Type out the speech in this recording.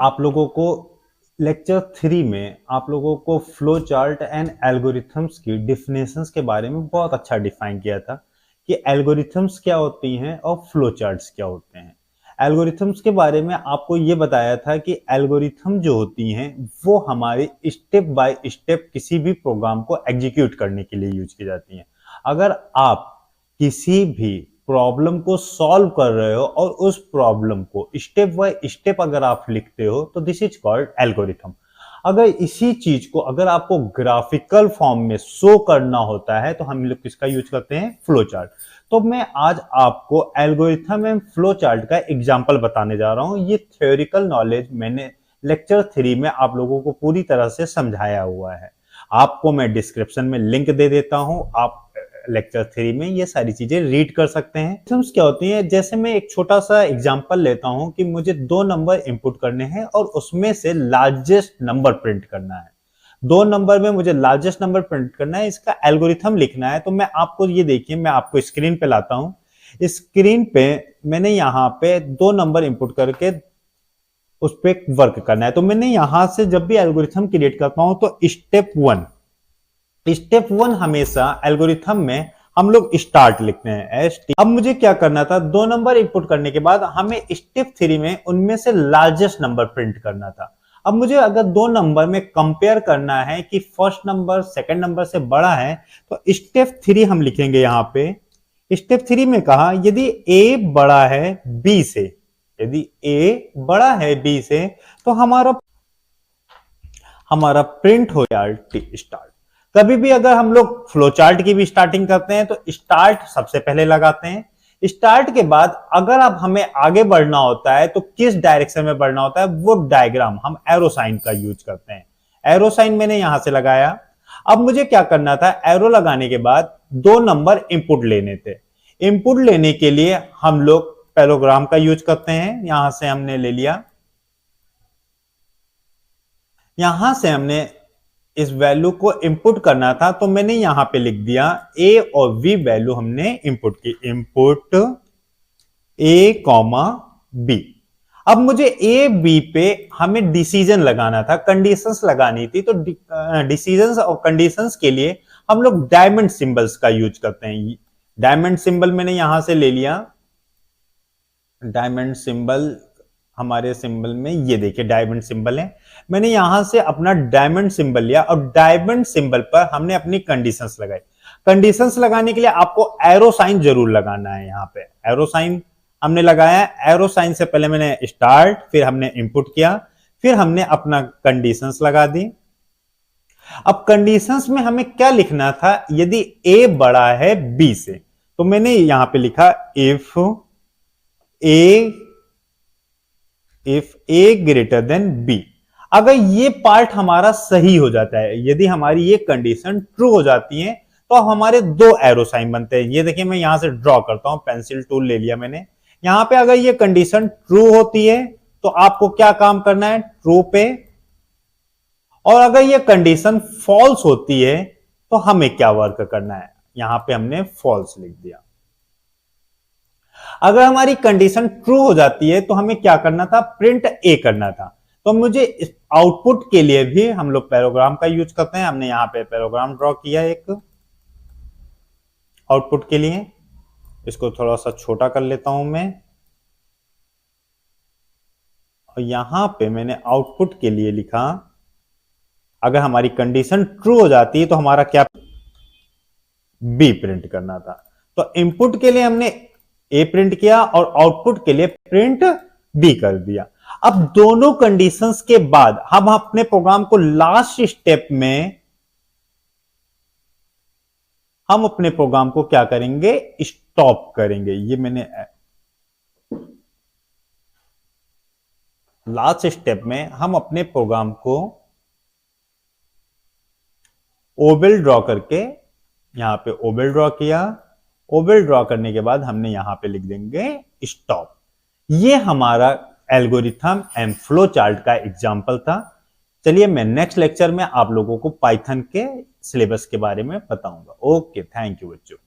आप लोगों को लेक्चर 3 में आप लोगों को फ्लो चार्ट एंड एल्गोरिथम्स की डिफिनेशंस के बारे में बहुत अच्छा डिफाइन किया था कि एल्गोरिथम्स क्या होती हैं और फ्लो चार्ट्स क्या होते हैं। एल्गोरिथम्स के बारे में आपको ये बताया था कि एल्गोरिथम जो होती हैं वो हमारे स्टेप बाय स्टेप किसी भी प्रोग्राम को एग्जीक्यूट करने के लिए यूज की जाती हैं। अगर आप किसी भी प्रॉब्लम को सॉल्व कर रहे हो और उस प्रॉब्लम को स्टेप बाय स्टेप अगर आप लिखते हो तो दिस इज कॉल्ड एल्गोरिथम। अगर इसी चीज को अगर आपको ग्राफिकल फॉर्म में शो करना होता है तो हम लोग किसका यूज करते हैं? Flow chart. तो मैं आज आपको एल्गोरिथम एंड फ्लो चार्ट का एग्जांपल बताने जा रहा हूं। ये थ्योरेटिकल नॉलेज मैंने लेक्चर 3 में आप लोगों को पूरी तरह से समझाया हुआ है। आपको मैं डिस्क्रिप्शन में लिंक दे देता हूं, आप लेक्चर 3 में ये सारी चीजें रीड कर सकते हैं। एल्गोरिथम्स क्या होती हैं? जैसे मैं एक छोटा सा एग्जांपल लेता हूं कि मुझे 2 नंबर इंपुट करने हैं और उसमें से लार्जेस्ट नंबर प्रिंट करना है। 2 नंबर में मुझे लार्जेस्ट नंबर प्रिंट करना है, इसका एल्गोरिथम लिखना है। तो मैं आपको ये देखिए, मैं आपको स्क्रीन पे लाता हूं। स्क्रीन पे मैंने यहाँ पे 2 नंबर इंपुट करके उस पर वर्क करना है। तो मैंने यहां से जब भी एल्गोरिथम क्रिएट करता हूं तो स्टेप 1 हमेशा एल्गोरिथम में हम लोग स्टार्ट लिखते हैं ST। अब मुझे क्या करना था? 2 नंबर इनपुट करने के बाद हमें स्टेप 3 में उनमें से लार्जेस्ट नंबर प्रिंट करना था। अब मुझे अगर 2 नंबर में कंपेयर करना है कि फर्स्ट नंबर सेकंड नंबर से बड़ा है तो स्टेप 3 हम लिखेंगे। यहां पे स्टेप 3 में कहा यदि A बड़ा है B से, यदि A बड़ा है B से तो हमारा प्रिंट हो जाए स्टार्ट। कभी भी अगर हम लोग फ्लो चार्ट की भी स्टार्टिंग करते हैं तो स्टार्ट सबसे पहले लगाते हैं। स्टार्ट के बाद अगर अब हमें आगे बढ़ना होता है तो किस डायरेक्शन में बढ़ना होता है वो डायग्राम हम एरो साइन का यूज करते हैं। एरो साइन मैंने यहां से लगाया। अब मुझे क्या करना था? एरो लगाने के बाद 2 नंबर इंपुट लेने थे। इंपुट लेने के लिए हम लोग पैराग्राम का यूज करते हैं। यहां से हमने ले लिया, यहां से हमने इस वैल्यू को इंपुट करना था तो मैंने यहां पे लिख दिया A और V वैल्यू हमने इंपुट की। Input A, B। अब मुझे A, B पे हमें डिसीजन लगाना था, कंडीशंस लगानी थी। तो डिसीजंस और कंडीशंस के लिए हम लोग डायमंड सिंबल्स का यूज करते हैं। डायमंड सिंबल मैंने यहां से ले लिया। डायमंड सिंबल हमारे सिंबल में ये देखिए डायमंड सिंबल है। मैंने यहां से अपना डायमंड सिंबल लिया और डायमंड सिंबल पर हमने अपनी कंडीशंस लगाई। कंडीशंस लगाने के लिए आपको एरो साइन जरूर लगाना है। यहां पे एरो साइन हमने लगाया। एरो साइन से पहले मैंने स्टार्ट, फिर हमने इंपुट किया, फिर हमने अपना कंडीशंस लगा दी। अब कंडीशंस में हमें क्या लिखना था? यदि A बड़ा है B से तो मैंने यहां पे लिखा if A greater than B। अगर ये पार्ट हमारा सही हो जाता है, यदि हमारी ये कंडीशन ट्रू हो जाती है तो हमारे 2 एरो साइन बनते हैं। ये देखिए मैं यहां से ड्रॉ करता हूं, पेंसिल टूल ले लिया मैंने। यहां पे अगर ये कंडीशन ट्रू होती है तो आपको क्या काम करना है? ट्रू पे। और अगर ये कंडीशन फॉल्स होती है तो हमें क्या वर्क करना है? यहां पे हमने फॉल्स लिख दिया। अगर हमारी कंडीशन ट्रू हो जाती है तो हमें क्या करना था? प्रिंट A करना था। तो मुझे आउटपुट के लिए भी हम लोग पैराग्राम का यूज करते हैं। हमने यहां पे पैराग्राम ड्रॉ किया एक आउटपुट के लिए। इसको थोड़ा सा छोटा कर लेता हूं मैं, और यहां पे मैंने आउटपुट के लिए लिखा अगर हमारी कंडीशन ट्रू हो जाती है तो हमारा क्या? B प्रिंट करना था। तो इनपुट के लिए हमने A प्रिंट किया और आउटपुट के लिए प्रिंट B कर दिया। अब दोनों कंडीशंस के बाद हम अपने प्रोग्राम को लास्ट स्टेप में हम अपने प्रोग्राम को क्या करेंगे? स्टॉप करेंगे। ये मैंने लास्ट स्टेप में हम अपने प्रोग्राम को ओबेल ड्रॉ करके यहां पे ओबेल ड्रॉ किया। ओबेल ड्रॉ करने के बाद हमने यहां पे लिख देंगे स्टॉप। ये हमारा एल्गोरिथम एंड फ्लो चार्ट का एग्जांपल था। चलिए मैं नेक्स्ट लेक्चर में आप लोगों को पाइथन के सिलेबस के बारे में बताऊंगा। ओके, थैंक यू बच्चों।